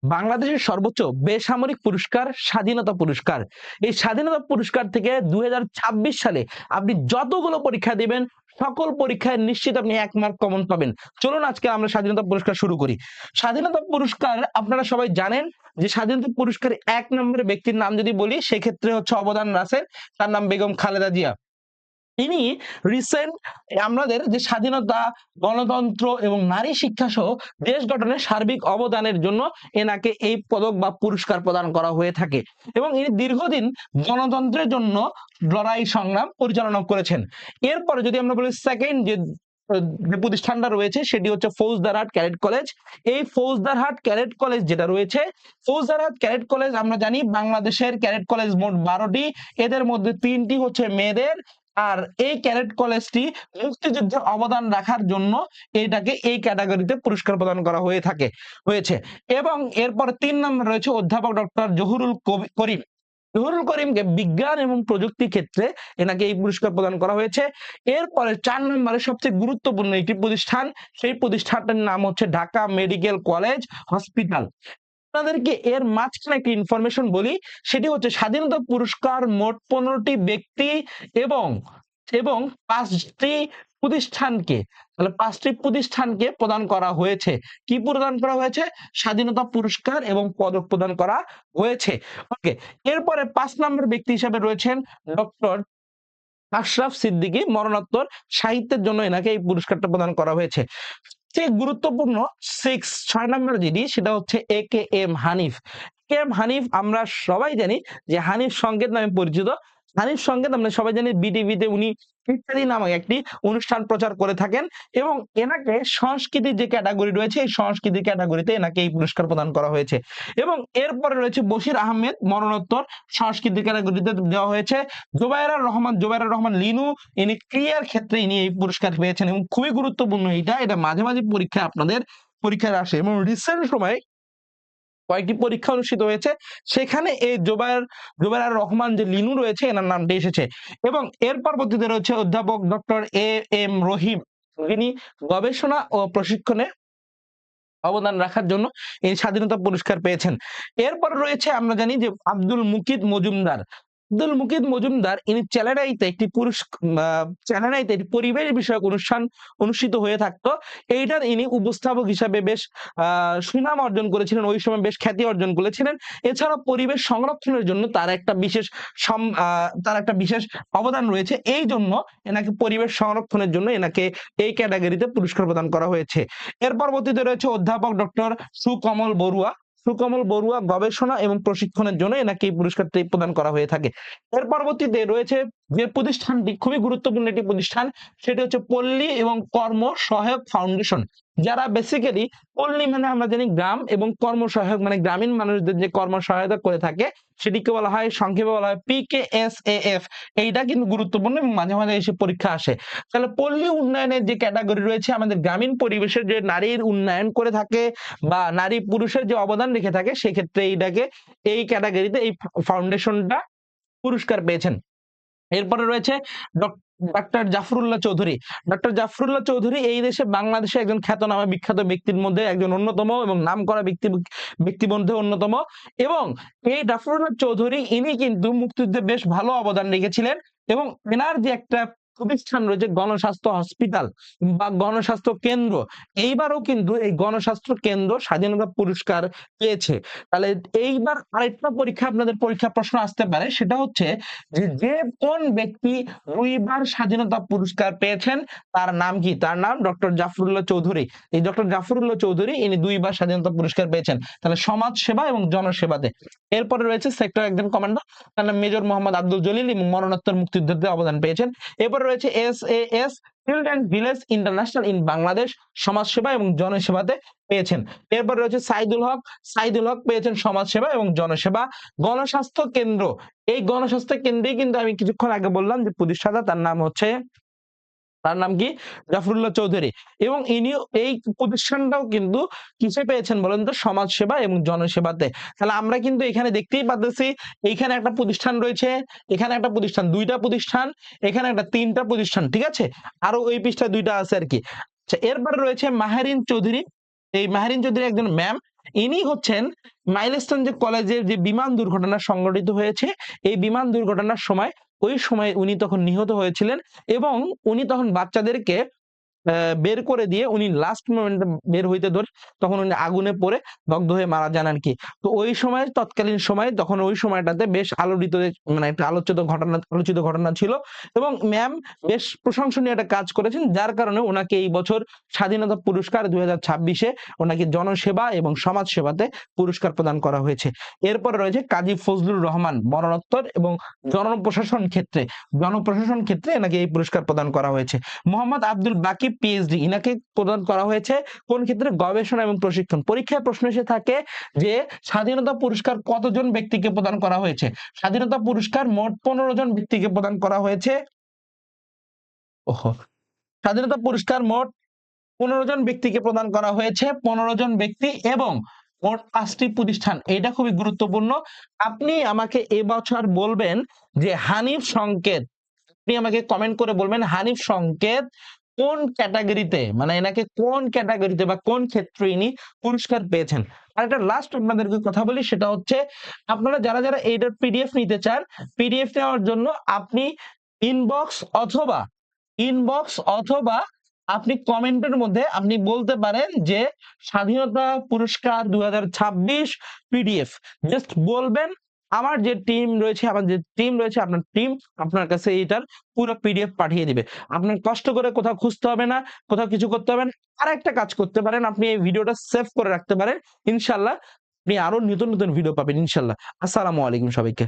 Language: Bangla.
বাংলাদেশের সর্বোচ্চ বেসামরিক পুরস্কার স্বাধীনতা পুরস্কার। এই স্বাধীনতা পুরস্কার থেকে 2026 সালে আপনি যতগুলো পরীক্ষা দিবেন সকল পরীক্ষায় নিশ্চিত আপনি 1 মার্ক কমন পাবেন। চলুন আজকে আমরা স্বাধীনতা পুরস্কার শুরু করি। স্বাধীনতা পুরস্কার আপনারা সবাই জানেন যে স্বাধীনতা পুরস্কার 1 নম্বরের ব্যক্তির নাম যদি বলি সেক্ষেত্রে হচ্ছে অবদান রাসেল, তার নাম বেগম খালেদা জিয়া। তিনি রিসেন্ট আমাদের যে স্বাধীনতা, গণতন্ত্র এবং নারী শিক্ষা সহ দেশ গঠনের সার্বিক অবদানের জন্য এনাকে এই পদক বা পুরস্কার প্রদান করা হয়ে থাকে এবং ইনি দীর্ঘদিন গণতন্ত্রের জন্য লড়াই সংগ্রাম পরিচালনা করেছেন। এরপরে যদি আমরা বলি সেকেন্ড যে প্রতিষ্ঠানটা রয়েছে সেটি হচ্ছে ফৌজদারহাট ক্যাডেট কলেজ। এই ফৌজদারহাট ক্যাডেট কলেজ যেটা রয়েছে, ফৌজদারহাট ক্যাডেট কলেজ আমরা জানি বাংলাদেশের ক্যাডেট কলেজ মোট 12টি, এদের মধ্যে 3টি হচ্ছে মেয়েদের। আর এই ক্যাডেট কলেজটি মুক্তিযুদ্ধে অবদান রাখার জন্য এটাকে এই ক্যাটাগরিতে পুরস্কার প্রদান করা হয়েছে। এবং এরপর 3 নম্বর রয়েছে অধ্যাপক ডক্টর জহুরুল করিম। জহুরুল করিমকে বিজ্ঞান এবং প্রযুক্তি ক্ষেত্রে এনাকে এই পুরস্কার প্রদান করা হয়েছে। এরপরে 4 নম্বরে সবচেয়ে গুরুত্বপূর্ণ একটি প্রতিষ্ঠান, সেই প্রতিষ্ঠানটার নাম হচ্ছে ঢাকা মেডিকেল কলেজ হসপিটাল। আপনাদেরকে এর মাঝখানে একটি ইনফরমেশন বলি, সেটি হচ্ছে স্বাধীনতা পুরস্কার মোট 15টি ব্যক্তি এবং এবং 5টি প্রতিষ্ঠানকে, তাহলে 5টি প্রতিষ্ঠানকে প্রদান করা হয়েছে। কি প্রদান করা হয়েছে? স্বাধীনতা পুরস্কার এবং পদক প্রদান করা হয়েছে। ওকে, এরপরে 5 নম্বর ব্যক্তি হিসেবে রয়েছেন ডক্টর আশরাফ সিদ্দিকী, মরণোত্তর সাহিত্যের জন্য এনাকে এই পুরস্কারটা প্রদান করা হয়েছে। সবচেয়ে গুরুত্বপূর্ণ 6 নম্বর যিনি, সেটা হচ্ছে AKM হানিফ। AKM হানিফ আমরা সবাই জানি যে হানিফ সংকেত নামে পরিচিত। হানিফ সংকেত আমরা সবাই জানি বিটিভিতে উনি ইত্যাদি নামক একটি অনুষ্ঠান প্রচার করে থাকেন এবং এনাকে সংস্কৃতির যে ক্যাটাগরি রয়েছে এই সংস্কৃতি ক্যাটাগরিতে এনাকে এই পুরস্কার প্রদান করা হয়েছে। এবং এরপরে রয়েছে বশির আহমেদ, মরণোত্তর সংস্কৃতি ক্যাটাগরিতে দেওয়া হয়েছে। জোবায়েরা রহমান লিনু, ইনি ক্রিয়ার ক্ষেত্রে ইনি এই পুরস্কার পেয়েছেন এবং খুবই গুরুত্বপূর্ণ এটা মাঝে মাঝে পরীক্ষায় আপনাদের পরীক্ষায় আসে এবং রিসেন্ট সময় কয়েকটি পরীক্ষা অনুষ্ঠিত হয়েছে, সেখানে এই জোবায়েরা রহমান যে লিনু রয়েছে এনার নামটি এসেছে। এবং এর পরবর্তীতে রয়েছে অধ্যাপক ডক্টর AM রহিম, যিনি গবেষণা ও প্রশিক্ষণে অবদান রাখার জন্য এই স্বাধীনতা পুরস্কার পেয়েছেন। এরপর রয়েছে আমরা জানি যে আব্দুল মুকিত মজুমদার। ইনি চ্যানেলাইতে একটি পরিবেশ বিষয়ক অনুষ্ঠান অনুষ্ঠিত হয়ে থাকতো। এইটার ইনি উপস্থাপক হিসাবে বেশ সুনাম অর্জন করেছিলেন, ওই সময় বেশ খ্যাতি অর্জন করেছিলেন। এছাড়া পরিবেশ সংরক্ষণের জন্য তার একটা বিশেষ অবদান রয়েছে, এই জন্য এনাকে পরিবেশ সংরক্ষণের জন্য এনাকে এই ক্যাটাগরিতে পুরস্কার প্রদান করা হয়েছে। এর পরবর্তীতে রয়েছে অধ্যাপক ডক্টর সুকমল বড়ুয়া গবেষণা এবং প্রশিক্ষণের জন্য এনাকে এই পুরস্কারটি প্রদান করা হয়ে থাকে। এর পরবর্তীতে রয়েছে যে প্রতিষ্ঠানটি খুবই গুরুত্বপূর্ণ একটি প্রতিষ্ঠান, সেটি হচ্ছে পল্লী এবং কর্ম সহায়ক ফাউন্ডেশন। যারা বেসিক্যালি পল্লী মানে আমরা জানি গ্রাম এবং কর্ম সহায়ক মানে গ্রামীণ মানুষদের যে কর্ম সহায়তা করে থাকে সেটিকে বলা হয়, সংক্ষেপে বলা হয় PKSAF। এইটা কিন্তু গুরুত্বপূর্ণ এবং মাঝে মাঝে এসে পরীক্ষা আসে। তাহলে পল্লী উন্নয়নের যে ক্যাটাগরি রয়েছে, আমাদের গ্রামীণ পরিবেশের যে নারীর উন্নয়ন করে থাকে বা নারী পুরুষের যে অবদান রেখে থাকে, সেক্ষেত্রে এই ক্যাটাগরিতে এই ফাউন্ডেশনটা পুরস্কার পেয়েছেন। এরপরে রয়েছে ডক্টর জাফরুল্লাহ চৌধুরী। ডক্টর জাফরুল্লাহ চৌধুরী এই দেশে বাংলাদেশে একজন খ্যাতনামা বিখ্যাত ব্যক্তির মধ্যে একজন অন্যতম এবং নামকরা ব্যক্তির মধ্যে অন্যতম। এবং এই জাফরুল্লাহ চৌধুরী ইনি কিন্তু মুক্তিযুদ্ধে বেশ ভালো অবদান রেখেছিলেন এবং এনার যে একটা প্রতিষ্ঠান রয়েছে গণস্বাস্থ্য হসপিটাল বা গণস্বাস্থ্য কেন্দ্র, এইবারও কিন্তু এই গণস্বাস্থ্য কেন্দ্র স্বাধীনতা পুরস্কার পেয়েছে। তাহলে এইবার আরেকটা আপনাদের পরীক্ষা প্রশ্ন আসতে পারে, সেটা হচ্ছে যে কোন ব্যক্তি 2বার স্বাধীনতা পুরস্কার পেয়েছেন, তার নাম কি? তার নাম ডক্টর জাফরুল্লাহ চৌধুরী। এই ডক্টর জাফরুল্লাহ চৌধুরী ইনি 2বার স্বাধীনতা পুরস্কার পেয়েছেন, তাহলে সমাজ সেবা এবং জনসেবাতে। এরপরে রয়েছে সেক্টর একজন কমান্ডার, তার নাম মেজর মোহাম্মদ আব্দুল জলিল এবং মরণোত্তর মুক্তিযুদ্ধে অবদান পেয়েছেন। এরপরে রয়েছে SAS children village international in Bangladesh, সমাজসেবা এবং জনসেবাতে পেয়েছেন। এরপর রয়েছে সাইদুল হক পেয়েছেন সমাজসেবা এবং জনসেবা। গণস্বাস্থ্য কেন্দ্র, এই গণস্বাস্থ্য কেন্দ্রে কিন্তু আমি কিছুক্ষণ আগে বললাম যে প্রতিষ্ঠাতা, তার নাম কি? জাফরুল্লাহ চৌধুরী। এবং ইনিও এই প্রতিষ্ঠানটাও কিন্তু কিসে পেয়েছেন বলেন তো? সমাজ সেবা এবং জনসেবাতে। তাহলে আমরা কিন্তু এখানে দেখতেই পাচ্ছি, এইখানে একটা প্রতিষ্ঠান রয়েছে, এখানে একটা প্রতিষ্ঠান, 2টা প্রতিষ্ঠান, এখানে একটা 3টা প্রতিষ্ঠান, ঠিক আছে? আরো ওই পৃষ্ঠায় 2টা আছে আর কি। আচ্ছা, এরপরে রয়েছে মাহেরিন চৌধুরী। এই মাহেরিন চৌধুরী একজন ম্যাম, ইনি হচ্ছেন মাইলস্টোন যে কলেজের যে বিমান দুর্ঘটনা সংঘটিত হয়েছে, এই বিমান দুর্ঘটনার সময় ওই সময় উনি তখন নিহত হয়েছিলেন এবং উনি তখন বাচ্চাদেরকে বের করে দিয়ে উনি লাস্ট মোমেন্টে বের হইতে ধরে তখন উনি আগুনে পড়ে দগ্ধ হয়ে মারা যান আরকি। তো ওই সময় তৎকালীন সময়ে তখন ওই সময়টাতে বেশ মানে একটা আলোচিত ঘটনা ছিল এবং ম্যাম বেশ প্রশংসনীয় একটা কাজ করেছেন। যার কারণে উনাকে এই বছর স্বাধীনতা পুরস্কার 2026 উনাকে জনসেবা এবং সমাজ সেবাতে পুরস্কার প্রদান করা হয়েছে। এরপরে রয়েছে কাজী ফজলুর রহমান মরণোত্তর এবং জনপ্রশাসন ক্ষেত্রে এনাকে এই পুরস্কার প্রদান করা হয়েছে। মোহাম্মদ আব্দুল বাকি পিএইচডি ইনাকে প্রদান করা হয়েছে কোন ক্ষেত্রে? গবেষণা এবং প্রশিক্ষণ। পরীক্ষায় প্রশ্ন এসে থাকে যে স্বাধীনতা পুরস্কার কতজন ব্যক্তিকে প্রদান করা হয়েছে? স্বাধীনতা পুরস্কার মোট 15 জন ব্যক্তিকে প্রদান করা হয়েছে। ওহো, স্বাধীনতা পুরস্কার মোট 15 জন ব্যক্তিকে প্রদান করা হয়েছে। 15 জন ব্যক্তি এবং মোট 5টি প্রতিষ্ঠান। এটা খুবই গুরুত্বপূর্ণ। আপনি আমাকে এবছর বলবেন যে হানিফ সংকেত, আপনি আমাকে কমেন্ট করে বলবেন হানিফ সংকেত কোন ক্যাটাগরিতে, মানে এনাকে কোন ক্যাটাগরিতে বা কোন ক্ষেত্রে ইনি পুরস্কার পেয়েছেন। আর একটা লাস্ট আপনাদেরকে কথা বলি, সেটা হচ্ছে আপনারা যারা যারা এইটার পিডিএফ নিতে চান, পিডিএফ নেওয়ার জন্য আপনি ইনবক্স অথবা আপনি কমেন্টের মধ্যে আপনি বলতে পারেন যে স্বাধীনতা পুরস্কার 2026 পিডিএফ জাস্ট বলবেন। আমার যে টিম রয়েছে আপনার টিম আপনার কাছে এইটার পুরো পিডিএফ পাঠিয়ে দিবে। আপনার কষ্ট করে কোথাও খুঁজতে হবে না, কোথাও কিছু করতে হবে না। আর একটা কাজ করতে পারেন, আপনি এই ভিডিওটা সেভ করে রাখতে পারেন। ইনশাআল্লাহ আপনি আরো নতুন নতুন ভিডিও পাবেন ইনশাআল্লাহ। আসসালামু আলাইকুম সবাইকে।